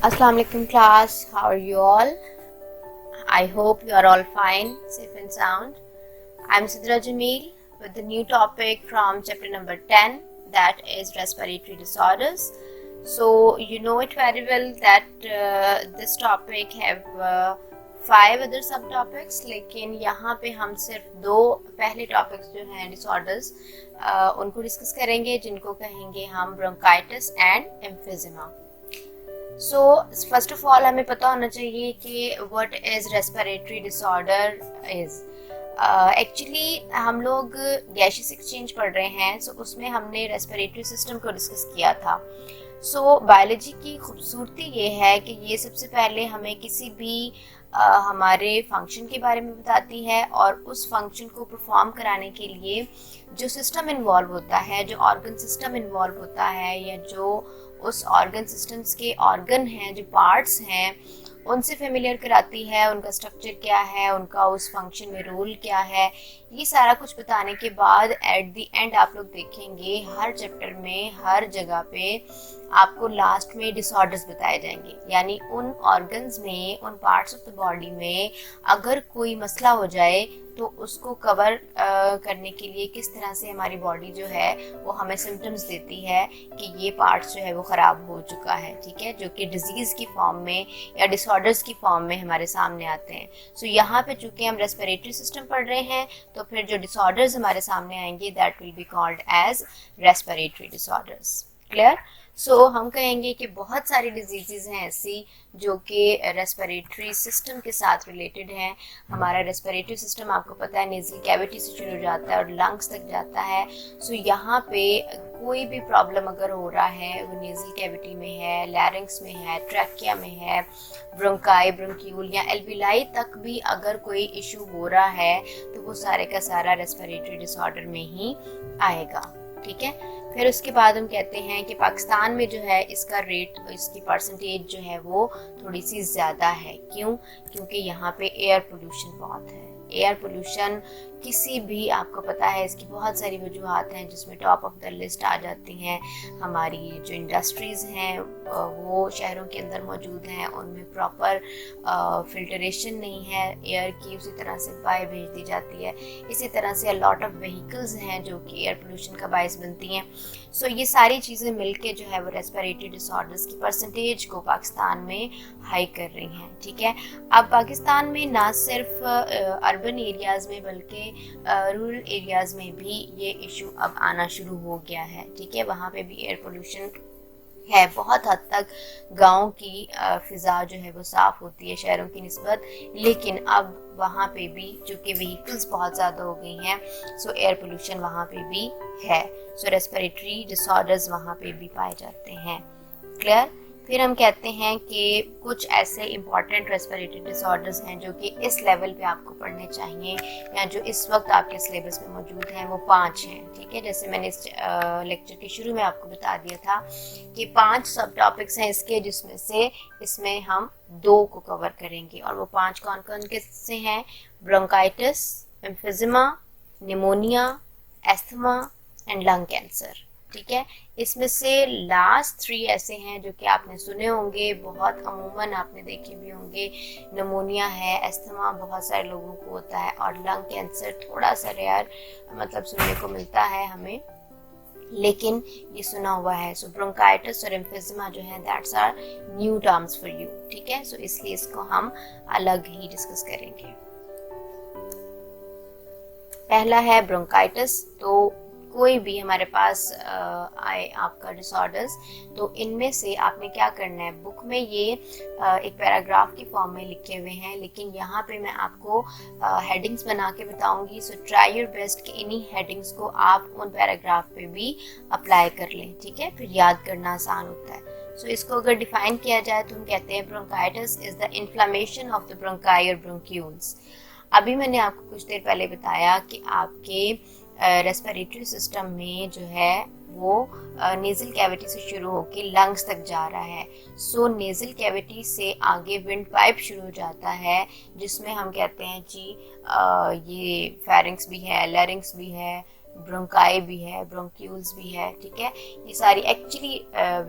Assalamu alaikum class, how are you all? I hope you are all fine, safe and sound. I'm Sidra Jameel with the new topic from chapter number 10, that is respiratory disorders. So you know it very well that this topic have 5 other subtopics, लेकिन यहाँ पे हम सिर्फ 2 पहले topics जो हैं disorders उनको discuss करेंगे, जिनको कहेंगे हम bronchitis and emphysema. So first of all हमें पता होना चाहिए कि what is respiratory disorder is. Actually हम लोग गैसियस एक्सचेंज पढ़ रहे हैं, सो उसमें हमने रेस्पिरेटरी सिस्टम को डिस्कस किया था. सो बायोलॉजी की खूबसूरती ये है कि ये सबसे पहले हमें किसी भी हमारे फंक्शन के बारे में बताती है, और उस फंक्शन को परफॉर्म कराने के लिए जो सिस्टम इन्वॉल्व होता है, जो ऑर्गन सिस्टम इन्वॉल्व होता है, या जो उस ऑर्गन सिस्टम्स के ऑर्गन हैं, जो पार्ट्स हैं, उनसे फेमिलियर कराती है. उनका स्ट्रक्चर क्या है, उनका उस फंक्शन में रोल क्या है, ये सारा कुछ बताने के बाद एट द एंड आप लोग देखेंगे हर चैप्टर में हर जगह पे आपको लास्ट में डिसऑर्डर्स बताए जाएंगे. यानी उन ऑर्गन्स में, उन पार्ट्स ऑफ द बॉडी में अगर कोई मसला हो जाए तो उसको कवर करने के लिए किस तरह से हमारी बॉडी जो है वो हमें सिम्टम्स देती है कि ये पार्ट्स जो है वो ख़राब हो चुका है, ठीक है, जो कि डिजीज़ की फॉर्म में या डिसऑर्डर्स की फॉर्म में हमारे सामने आते हैं. सो यहाँ पे चूँकि हम रेस्पिरेटरी सिस्टम पढ़ रहे हैं, तो फिर जो डिसऑर्डर्स हमारे सामने आएंगे that will be called as respiratory disorders. Clear? So हम कहेंगे कि बहुत सारी डिजीज़ हैं ऐसी जो कि रेस्पिरेटरी सिस्टम के साथ रिलेटेड हैं. हमारा रेस्पिरेटरी सिस्टम आपको पता है नेज़ल कैविटी से शुरू हो जाता है और लंग्स तक जाता है. सो यहाँ पे कोई भी प्रॉब्लम अगर हो रहा है, वो नेज़ल कैविटी में है, लैरिंक्स में है, ट्रैकिया में है, ब्रोंकाई, ब्रोंक्यूल या एल्विलाई तक भी अगर कोई इशू हो रहा है, तो वो सारे का सारा रेस्पिरेटरी डिसऑर्डर में ही आएगा. ठीक है. फिर उसके बाद हम कहते हैं कि पाकिस्तान में जो है इसका रेट, इसकी परसेंटेज जो है वो थोड़ी सी ज़्यादा है. क्यों? क्योंकि यहाँ पे एयर पोल्यूशन बहुत है. एयर पोल्यूशन किसी भी, आपको पता है इसकी बहुत सारी वजूहात हैं, जिसमें टॉप ऑफ द लिस्ट आ जाती हैं हमारी जो इंडस्ट्रीज़ हैं वो शहरों के अंदर मौजूद हैं, उनमें प्रॉपर फिल्टरेशन नहीं है एयर की, उसी तरह से बाहर भेज दी जाती है. इसी तरह से लॉट ऑफ व्हीकल्स हैं जो कि एयर पोल्यूशन का बायस बनती हैं. सो ये सारी चीज़ें मिलके जो है वो रेस्पिरेटरी डिसऑर्डर्स की परसेंटेज को पाकिस्तान में हाई कर रही हैं. ठीक है. अब पाकिस्तान में ना सिर्फ अर्बन एरियाज़ में बल्कि रूरल एरियाज़ में भी ये इशू अब आना शुरू हो गया है. ठीक है. वहाँ पे भी एयर पोल्यूशन है. बहुत हद तक गांव की फ़िज़ा जो है वो साफ़ होती है शहरों की निस्बत, लेकिन अब वहाँ पे भी चूँकि व्हीकल्स बहुत ज़्यादा हो गई हैं, सो एयर पोल्यूशन वहाँ पे भी है. सो रेस्पिरेटरी डिसऑर्डर्स वहाँ पे भी पाए जाते हैं. क्लियर? फिर हम कहते हैं कि कुछ ऐसे इम्पॉर्टेंट रेस्पिरेटरी डिसऑर्डर्स हैं जो कि इस लेवल पे आपको पढ़ने चाहिए, या जो इस वक्त आपके सिलेबस में मौजूद हैं, वो 5 हैं. ठीक है. जैसे मैंने इस लेक्चर के शुरू में आपको बता दिया था कि 5 सब टॉपिक्स हैं इसके, जिसमें से इसमें हम 2 को कवर करेंगे. और वो 5 कौन कौन किससे हैं? Bronchitis, emphysema, pneumonia, asthma and lung cancer. ठीक है. इसमें से लास्ट 3 ऐसे हैं जो कि आपने सुने होंगे, बहुत अमूमन आपने देखे भी होंगे. निमोनिया है, एस्थमा बहुत सारे लोगों को होता है, और लंग कैंसर थोड़ा सा रेयर मतलब सुनने को मिलता है हमें, लेकिन ये सुना हुआ है. सो ब्रोंकाइटिस और एम्फिजिमा जो है that's are new terms for you. ठीक है. सो इसलिए इसको हम अलग ही डिस्कस करेंगे. पहला है ब्रोंकाइटिस. तो कोई भी हमारे पास आए आपका डिसऑर्डर्स, तो इनमें से आपने क्या करना है, बुक में ये एक पैराग्राफ की फॉर्म में लिखे हुए हैं, लेकिन यहाँ पे मैं आपको हेडिंग्स बना के बताऊंगी. सो ट्राई योर बेस्ट कि इन्हीं हेडिंग्स को आप उन पैराग्राफ पे भी अप्लाई कर लें. ठीक है. फिर याद करना आसान होता है. सो इसको अगर डिफाइन किया जाए तो हम कहते हैं bronchitis is the inflammation of the bronchi और ब्रोंक्यूल्स. अभी मैंने आपको कुछ देर पहले बताया कि आपके रेस्पिरेटरी सिस्टम में जो है वो नेज़ल कैविटी से शुरू होकर लंग्स तक जा रहा है. सो नेज़ल कैविटी से आगे विंड पाइप शुरू हो जाता है, जिसमें हम कहते हैं जी ये फेरिंग्स भी है, लैरिंग्स भी है, ब्रोंकाई भी है, ब्रोंक्यूल्स भी है, ठीक है। ये सारी एक्चुअली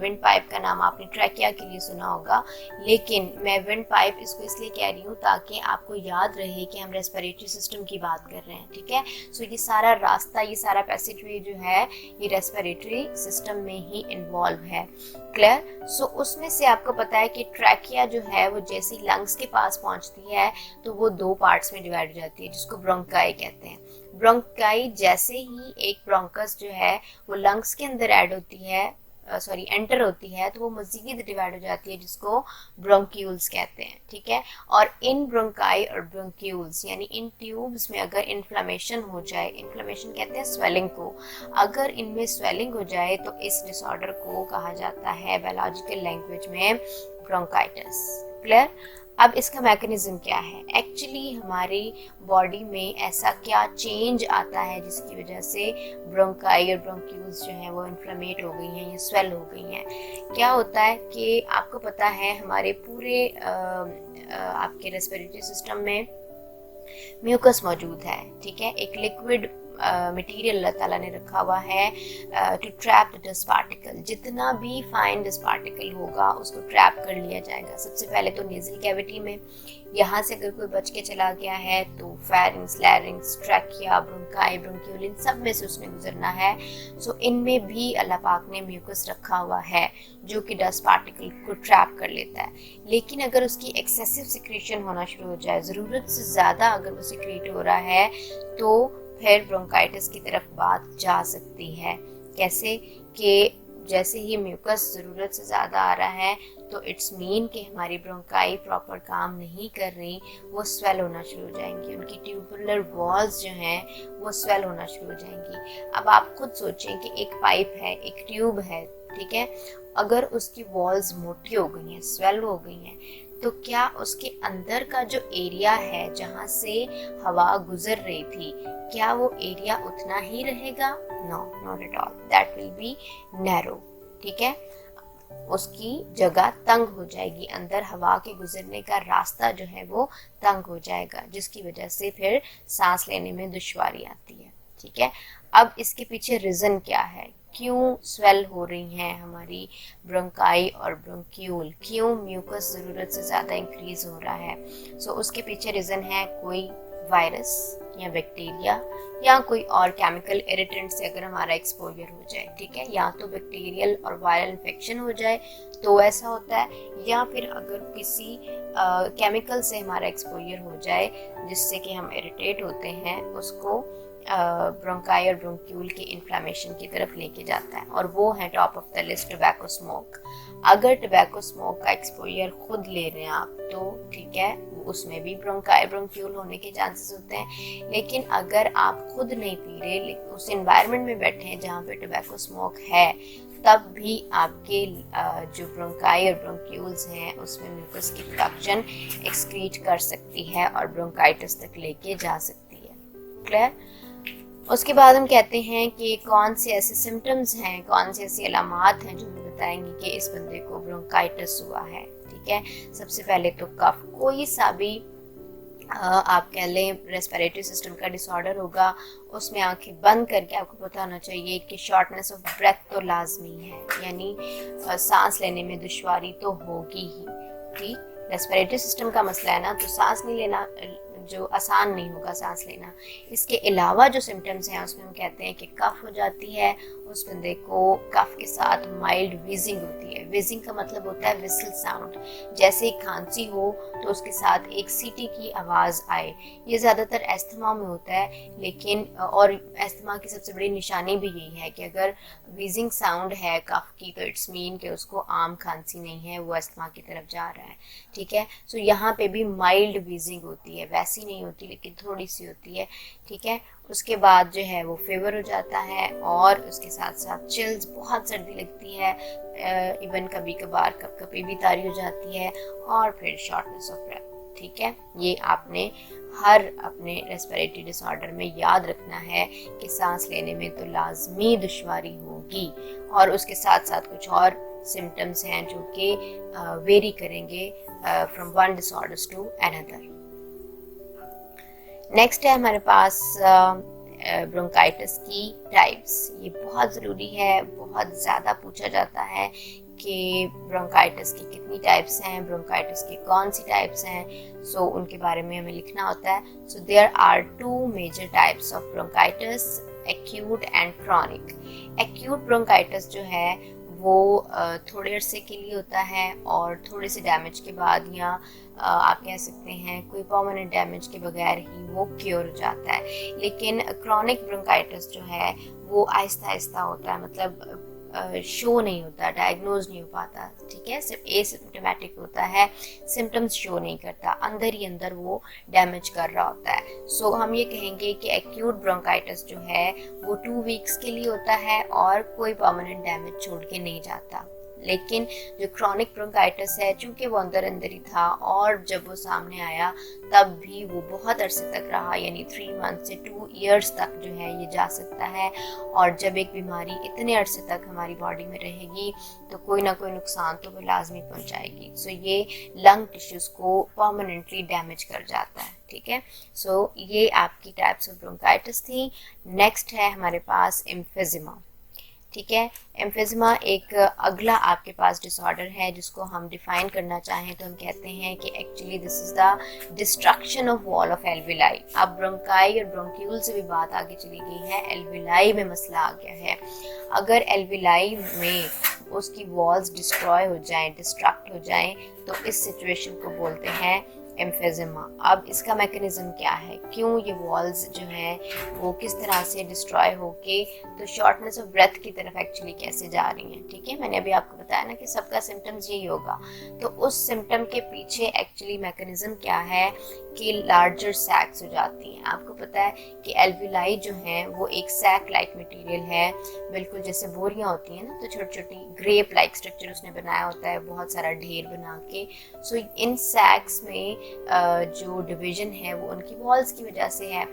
विंड पाइप का नाम आपने ट्रैकिया के लिए सुना होगा, लेकिन मैं विंड पाइप इसको इसलिए कह रही हूँ ताकि आपको याद रहे कि हम रेस्पिरेटरी सिस्टम की बात कर रहे हैं, ठीक है। सो ये सारा रास्ता, ये सारा पैसेजवे जो है ये रेस्पिरेटरी सिस्टम में ही इन्वॉल्व है। क्लियर? सो उसमें से आपको पता है कि ट्रैकिया जो है वो जैसी लंग्स के पास पहुंचती है तो वो 2 पार्ट्स में डिवाइड हो जाती है, जिसको ब्रोंकाई कहते हैं। ब्रोंकाई जैसे ही एक ब्रोंकस जो है वो लंग्स के अंदर ऐड होती है, एंटर होती है, तो वो मजीद डिवाइड हो जाती है, जिसको ब्रोंक्यूल्स कहते हैं, ठीक है। और इन ब्रोंकाई और ब्रोंक्यूल्स यानी इन ट्यूब्स में अगर इन्फ्लेमेशन हो जाए, इन्फ्लेमेशन कहते हैं स्वेलिंग को, अगर इनमें स्वेलिंग हो जाए तो इस डिसऑर्डर को कहा जाता है बायोलॉजिकल लैंग्वेज में ब्रोंकाइटिस। क्लियर? अब इसका मैकेनिज्म क्या है? एक्चुअली हमारी बॉडी में ऐसा क्या चेंज आता है जिसकी वजह से ब्रोंकाई और ब्रोंक्यूल्स जो हैं वो इन्फ्लेमेट हो गई हैं या स्वेल हो गई हैं? क्या होता है कि आपको पता है हमारे पूरे आपके रेस्पिरेटरी सिस्टम में म्यूकस मौजूद है, ठीक है। एक लिक्विड मटेरियल अल्लाह ताला ने रखा हुआ है to trap the dust particle. जितना भी फाइन डस्ट पार्टिकल होगा उसको ट्रैप कर लिया जाएगा। सबसे पहले तो नेजल कैविटी में, यहाँ से अगर कोई बच के चला गया है तो pharynx, larynx, trachea, bronchi, bronchiole, इन सब में से उसने गुजरना है। सो इनमें भी अल्लाह पाक ने म्यूकस रखा हुआ है जो कि डस्ट पार्टिकल को ट्रैप कर लेता है। लेकिन अगर उसकी एक्सेसिव सिक्रेशन होना शुरू हो जाए, ज़रूरत से ज़्यादा अगर वो सिक्रेट हो रहा है, तो फिर ब्रोंकाइटिस की तरफ बात जा सकती है। कैसे? कि जैसे ही म्यूकस ज़रूरत से ज़्यादा आ रहा है तो इट्स मीन कि हमारी ब्रोंकाई प्रॉपर काम नहीं कर रही, वो स्वेल होना शुरू हो जाएंगी, उनकी ट्यूबुलर वॉल्स जो हैं वो स्वेल होना शुरू हो जाएंगी। अब आप खुद सोचें कि एक पाइप है, एक ट्यूब है, ठीक है, अगर उसकी वॉल्स मोटी हो गई हैं, स्वेल हो गई हैं, तो क्या उसके अंदर का जो एरिया है जहाँ से हवा गुजर रही थी, क्या वो एरिया उतना ही रहेगा? No, not at all, that will be narrow, ठीक है। उसकी जगह तंग हो जाएगी, अंदर हवा के गुजरने का रास्ता जो है वो तंग हो जाएगा, जिसकी वजह से फिर सांस लेने में दुश्वारी आती है, ठीक है। अब इसके पीछे रीज़न क्या है? क्यों स्वेल हो रही हैं हमारी ब्रोंकाई और ब्रोंक्यूल? क्यों म्यूकस ज़रूरत से ज़्यादा इंक्रीज हो रहा है? सो उसके पीछे रीज़न है कोई वायरस या बैक्टीरिया या कोई और केमिकल इरिटेंट से अगर हमारा एक्सपोजर हो जाए, ठीक है, या तो बैक्टीरियल और वायरल इन्फेक्शन हो जाए तो ऐसा होता है, या फिर अगर किसी केमिकल से हमारा एक्सपोजर हो जाए जिससे कि हम इरिटेट होते हैं, उसको ब्रोंकाई और ब्रोंक्यूल के इन्फ्लेमेशन की तरफ लेके जाता है। और वो है top of the list tobacco smoke. अगर टोबैको स्मोक का एक्सपोजर खुद ले रहे हैं आप तो ठीक है, उसमें भी ब्रोंकाई ब्रोंक्यूल होने के चांसेस होते हैं। लेकिन अगर आप खुद नहीं पी रहे, लेकिन उस एनवायरनमेंट में बैठे हैं जहाँ पे टोबैको स्मोक है, तब भी आपके जो ब्रोंकाई और ब्रोंक्यूल्स हैं उसमें म्यूकस की प्रोडक्शन एक्सक्रीट कर सकती है और ब्रोंकाइटिस तक लेके जा सकती है। क्लियर? उसके बाद हम कहते हैं कि कौन से ऐसे सिम्टम्स हैं, कौन से ऐसी अलामात हैं जो हमें बताएंगे कि इस बंदे को ब्रोंकाइटिस हुआ है, ठीक है। सबसे पहले तो कफ, कोई सा भी आप कह लें रेस्पिरेटरी सिस्टम का डिसऑर्डर होगा, उसमें आंखें बंद करके आपको पता होना चाहिए कि शॉर्टनेस ऑफ ब्रेथ तो लाजमी है, यानी सांस लेने में दुश्वारी तो होगी ही, ठीक। रेस्पिरेटरी सिस्टम का मसला है ना, तो सांस नहीं लेना जो आसान नहीं होगा सांस लेना। इसके अलावा जो सिम्टम्स हैं उसमें हम कहते हैं कि कफ हो जाती है, उस बंदे को कफ के साथ माइल्ड वीजिंग होती है। वीजिंग का मतलब होता है विसल साउंड, जैसे खांसी हो तो उसके साथ एक सीटी की आवाज़ आए। ये ज़्यादातर एस्थमा में होता है, लेकिन और एस्थमा की सबसे बड़ी निशानी भी यही है कि अगर वीजिंग साउंड है कफ की तो इट्स मीन कि उसको आम खांसी नहीं है, वो एस्थमा की तरफ जा रहा है, ठीक है। सो यहाँ पे भी माइल्ड वीजिंग होती है, वैसी नहीं होती लेकिन थोड़ी सी होती है, ठीक है। उसके बाद जो है वो फीवर हो जाता है और उसके साथ साथ चिल्स, बहुत सर्दी लगती है, इवन कभी कभार कपकपी भी तारी हो जाती है और फिर शॉर्टनेस ऑफ ब्रेथ, ठीक है। ये आपने हर अपने रेस्पिरेटरी डिसऑर्डर में याद रखना है कि सांस लेने में तो लाजमी दुश्वारी होगी, और उसके साथ साथ कुछ और सिम्टम्स हैं जो कि वेरी करेंगे from one disorders to another. Next है हमारे पास ब्रोंकाइटिस की टाइप्स। ये बहुत ज़रूरी है, बहुत ज़्यादा पूछा जाता है कि ब्रोंकाइटिस की कितनी टाइप्स हैं, ब्रोंकाइटिस की कौन सी टाइप्स हैं। सो उनके बारे में हमें लिखना होता है। So there are 2 major types of bronchitis, acute and chronic. Acute bronchitis जो है वो थोड़े अरसे के लिए होता है और थोड़े से डैमेज के बाद, या आप कह सकते हैं कोई परमानेंट डैमेज के बगैर ही वो क्योर हो जाता है। लेकिन क्रॉनिक ब्रोंकाइटिस जो है वो आहिस्ता आहिस्ता होता है, मतलब शो नहीं होता, डायग्नोज नहीं हो पाता, ठीक है, सिर्फ एसिम्प्टोमेटिक होता है, सिम्टम्स शो नहीं करता, अंदर ही अंदर वो डैमेज कर रहा होता है। सो हम ये कहेंगे कि एक्यूट ब्रोंकाइटिस जो है वो 2 वीक्स के लिए होता है और कोई परमानेंट डैमेज छोड़ के नहीं जाता। लेकिन जो क्रॉनिक ब्रोंकाइटिस है, चूंकि वो अंदर अंदर ही था और जब वो सामने आया तब भी वो बहुत अरसे तक रहा, यानी 3 मंथ से 2 इयर्स तक जो है ये जा सकता है। और जब एक बीमारी इतने अरसे तक हमारी बॉडी में रहेगी तो कोई ना कोई नुकसान तो वो लाजमी पहुंचाएगी। सो ये लंग टिश्यूज को परमानेंटली डैमेज कर जाता है, ठीक है। सो ये आपकी टाइप्स ऑफ ब्रोंकाइटिस थी। नेक्स्ट है हमारे पास एम्फिजिमा, ठीक है। एम्फिजिमा एक अगला आपके पास डिसऑर्डर है जिसको हम डिफाइन करना चाहें तो हम कहते हैं कि actually this is the destruction of wall of alveoli. अब ब्रोंकाई और ब्रोंक्यूल से भी बात आगे चली गई है, एल्विलाई में मसला आ गया है। अगर एल्विलाई में उसकी वॉल्स डिस्ट्रॉय हो जाएं, डिस्ट्रक्ट हो जाएं, तो इस सिचुएशन को बोलते हैं एम्फिजिमा। अब इसका मैकेनिज्म क्या है, क्यों ये वॉल्स जो हैं वो किस तरह से डिस्ट्रॉय होके तो शॉर्टनेस ऑफ ब्रेथ की तरफ एक्चुअली कैसे जा रही हैं, ठीक है। मैंने अभी आपको बताया ना कि सबका सिम्टम्स यही होगा, तो उस सिम्टम के पीछे एक्चुअली मैकेनिज्म क्या है कि लार्जर सैक्स हो जाती हैं। आपको पता है कि एल्विलाई जो हैं वो एक सैक लाइक मटेरियल है, बिल्कुल जैसे बोरियां होती हैं ना, तो छोटी छोटी ग्रेप लाइक स्ट्रक्चर उसने बनाया होता है, बहुत सारा ढेर बना के। सो इन सैक्स में जो डिवीजन है वो उनकी वॉल्स की वजह से है।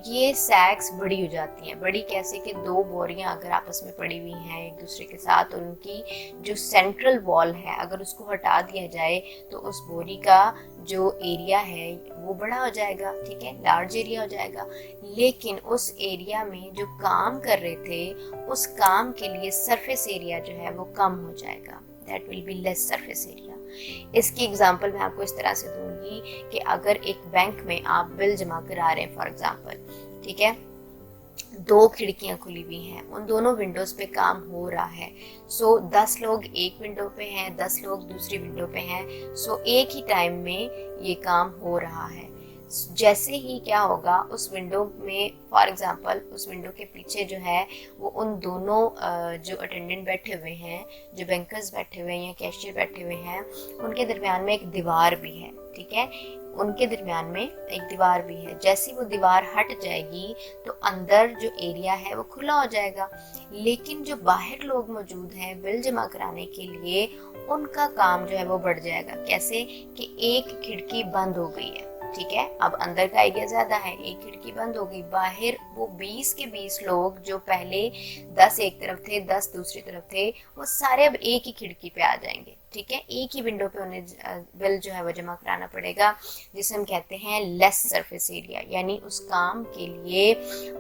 ये सैक्स बड़ी हो जाती हैं। बड़ी कैसे कि 2 बोरियां अगर आपस में पड़ी हुई हैं एक दूसरे के साथ, और उनकी जो सेंट्रल वॉल है अगर उसको हटा दिया जाए तो उस बोरी का जो एरिया है वो बड़ा हो जाएगा, ठीक है, लार्ज एरिया हो जाएगा। लेकिन उस एरिया में जो काम कर रहे थे उस काम के लिए सरफेस एरिया जो है वो कम हो जाएगा, that will be less surface area. इसकी एग्जांपल मैं आपको इस तरह से दूंगी कि अगर एक बैंक में आप बिल जमा करा रहे हैं फॉर एग्जांपल, ठीक है, 2 खिड़कियां खुली हुई हैं, उन दोनों विंडोज पे काम हो रहा है। सो 10 लोग एक विंडो पे हैं, 10 लोग दूसरी विंडो पे हैं। सो एक ही टाइम में ये काम हो रहा है। जैसे ही क्या होगा उस विंडो में, फॉर एग्जांपल उस विंडो के पीछे जो है वो उन दोनों जो अटेंडेंट बैठे हुए हैं, जो बैंकर्स बैठे हुए हैं या कैशियर बैठे हुए हैं, उनके दरमियान में एक दीवार भी है, ठीक है, उनके दरमियान में एक दीवार भी है। जैसी वो दीवार हट जाएगी तो अंदर जो एरिया है वो खुला हो जाएगा। लेकिन जो बाहर लोग मौजूद हैं बिल जमा कराने के लिए, उनका काम जो है वो बढ़ जाएगा। कैसे कि एक खिड़की बंद हो गई है, ठीक है, अब अंदर का एरिया ज्यादा है, एक खिड़की बंद हो गई, बाहर वो 20 के 20 लोग जो पहले 10 एक तरफ थे 10 दूसरी तरफ थे, वो सारे अब एक ही खिड़की पे आ जाएंगे, ठीक है, एक ही विंडो पे उन्हें बिल जो है वो जमा कराना पड़ेगा, जिसे हम कहते हैं लेस सरफेस एरिया, यानी उस काम के लिए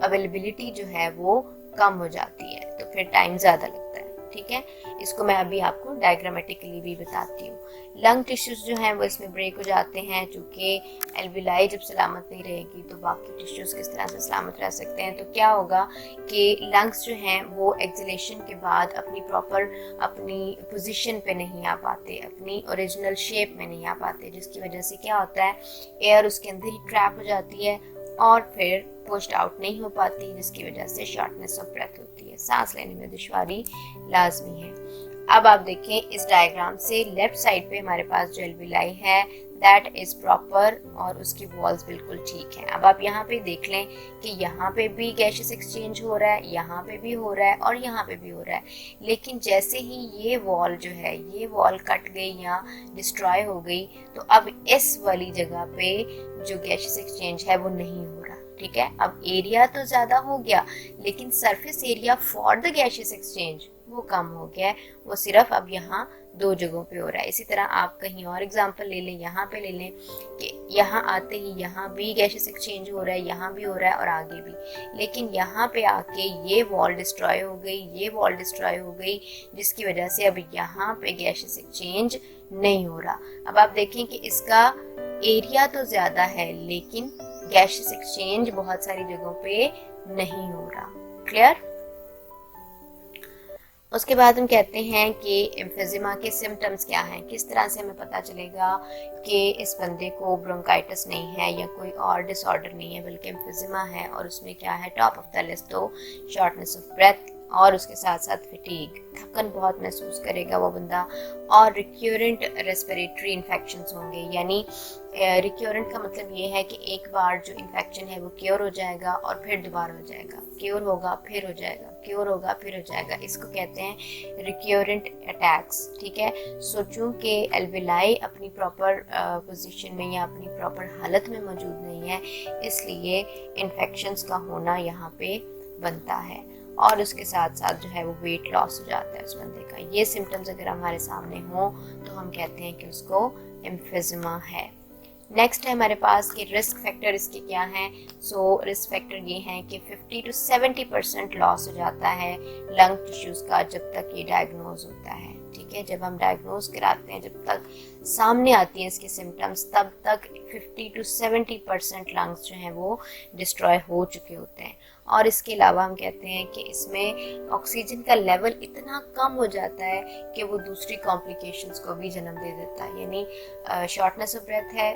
अवेलेबिलिटी जो है वो कम हो जाती है, तो फिर टाइम ज्यादा लगता है, ठीक है। इसको मैं अभी आपको डायग्रामेटिकली भी बताती हूँ। लंग टिश्यूज जो हैं वो इसमें ब्रेक हो जाते हैं, चूँकि एल्विलाई जब सलामत नहीं रहेगी तो बाकी टिश्यूज किस तरह से सलामत रह सकते हैं। तो क्या होगा कि लंग्स जो हैं वो एक्सलेशन के बाद अपनी पोजीशन पे नहीं आ पाते, अपनी ओरिजिनल शेप में नहीं आ पाते, जिसकी वजह से क्या होता है एयर उसके अंदर ही ट्रैप हो जाती है और फिर पुश्ड आउट नहीं हो पाती, जिसकी वजह से शॉर्टनेस ऑफ ब्रेथ होती है, सांस लेने में दुश्वारी लाजमी है। अब आप देखें इस डायग्राम से लेफ्ट साइड पे हमारे पास जो एल्विलाई है दैट इज प्रॉपर और उसकी वॉल्स बिल्कुल ठीक है। अब आप यहाँ पे देख लें कि यहाँ पे भी गैसेस एक्सचेंज हो रहा है, यहाँ पे भी हो रहा है और यहाँ पे भी हो रहा है। लेकिन जैसे ही ये वॉल जो है ये वॉल कट गई या डिस्ट्रॉय हो गई तो अब इस वाली जगह पे जो गैसेस एक्सचेंज है वो नहीं हो रहा, ठीक है। अब एरिया तो ज्यादा हो गया लेकिन surface area for the gases exchange वो कम हो गया है, वो सिर्फ अब यहाँ दो जगहों पे हो रहा है। इसी तरह आप कहीं और एग्जांपल ले लें, यहाँ पे ले लें कि यहाँ आते ही यहाँ भी गैसेस एक्सचेंज हो रहा है, यहाँ भी हो रहा है और आगे भी, लेकिन यहाँ पे आके ये वॉल डिस्ट्रॉय हो गई, ये वॉल डिस्ट्रॉय हो गई, जिसकी वजह से अब यहाँ पे गैसेस एक्सचेंज नहीं हो रहा। अब आप देखें कि इसका एरिया तो ज़्यादा है लेकिन गैसेस एक्सचेंज बहुत सारी जगहों पे नहीं हो रहा। क्लियर? उसके बाद हम कहते हैं कि एम्फिजिमा के सिम्टम्स क्या हैं, किस तरह से हमें पता चलेगा कि इस बंदे को ब्रोंकाइटिस नहीं है या कोई और डिसऑर्डर नहीं है बल्कि एम्फिजिमा है। और उसमें क्या है, टॉप ऑफ द लिस्ट तो शॉर्टनेस ऑफ ब्रेथ और उसके साथ साथ फिटीग, थकन बहुत महसूस करेगा वो बंदा, और रिक्योरेंट रेस्पिरेटरी इन्फेक्शंस होंगे। यानी रिक्योरेंट का मतलब ये है कि एक बार जो इन्फेक्शन है वो क्योर हो जाएगा और फिर दोबारा हो जाएगा, क्योर होगा फिर हो जाएगा, क्योर होगा फिर हो जाएगा, इसको कहते हैं रिक्योरेंट अटैक्स। ठीक है। सो चूँकि एल्वेलाई अपनी प्रॉपर पोजीशन में या अपनी प्रॉपर हालत में मौजूद नहीं है, इसलिए इन्फेक्शंस का होना यहाँ पे बनता है। और उसके साथ साथ जो है वो वेट लॉस हो जाता है उस बंदे का। ये सिम्टम्स अगर हमारे सामने हो तो हम कहते हैं कि उसको एम्फिजिमा है। नेक्स्ट है हमारे पास कि रिस्क फैक्टर इसके क्या हैं। सो रिस्क फैक्टर ये हैं कि 50 to 70% लॉस हो जाता है लंग टिश्यूज़ का जब तक ये डायग्नोज होता है। ठीक है। जब हम डायग्नोज कराते हैं, जब तक सामने आती हैं इसके सिम्टम्स, तब तक 50 to 70% लंग्स जो हैं वो डिस्ट्रॉय हो चुके होते हैं। और इसके अलावा हम कहते हैं कि इसमें ऑक्सीजन का लेवल इतना कम हो जाता है कि वो दूसरी कॉम्प्लिकेशंस को भी जन्म दे देता है। यानी शॉर्टनेस ऑफ ब्रेथ है,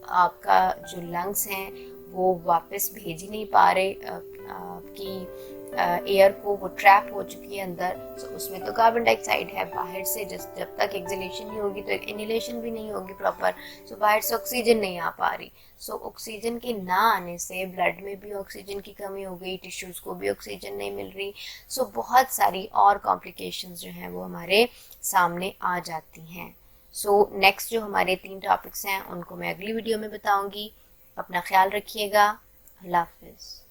आपका जो लंग्स हैं वो वापस भेज ही नहीं पा रहे आपकी एयर को, वो ट्रैप हो चुकी है अंदर। सो उसमें तो कार्बन डाइऑक्साइड है, बाहर से जब तक एक्सहेलेशन नहीं होगी तो इनहेलेशन भी नहीं होगी प्रॉपर। सो बाहर से ऑक्सीजन नहीं आ पा रही। सो ऑक्सीजन के ना आने से ब्लड में भी ऑक्सीजन की कमी हो गई, टिश्यूज़ को भी ऑक्सीजन नहीं मिल रही। सो बहुत सारी और कॉम्प्लिकेशंस जो हैं वो हमारे सामने आ जाती हैं। सो नेक्स्ट जो हमारे 3 टॉपिक्स हैं उनको मैं अगली वीडियो में बताऊंगी। अपना ख्याल रखिएगा। अल्लाह हाफिज़।